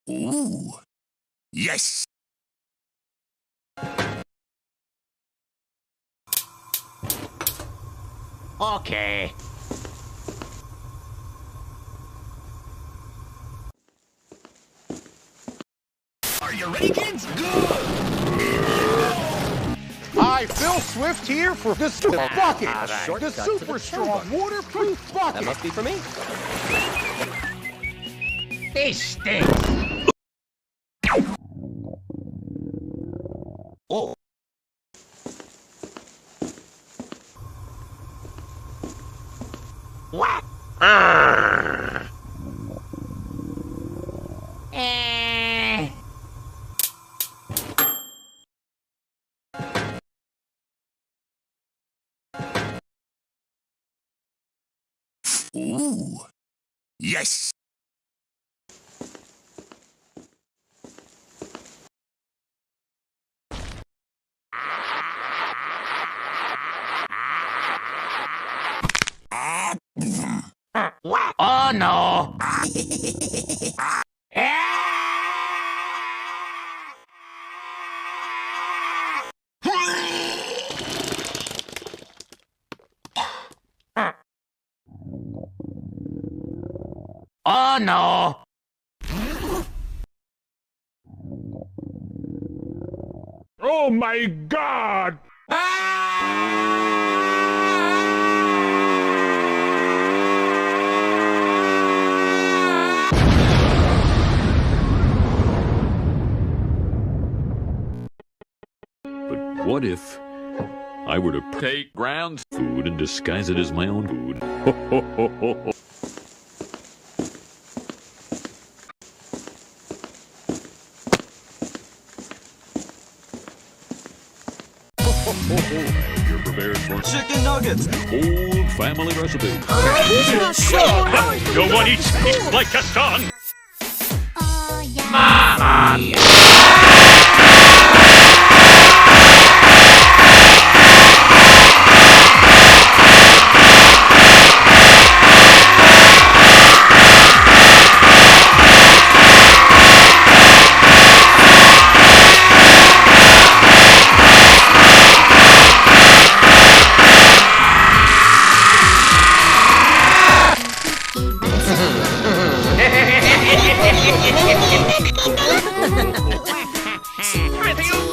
Ooh. Yes. Okay. Are you ready, kids? Good. Hi, Phil Swift here for this bucket. Right. The super strong waterproof bucket. That must be for me. This stinks. Oh. What? Ooh. Yes. What? Oh no! Oh no! Oh my God! But what if I were to take ground food and disguise it as my own food? Ho, ho, ho, ho, ho. You're prepared for Chicken nuggets! old family recipe. No one eats meat like Gaston! I think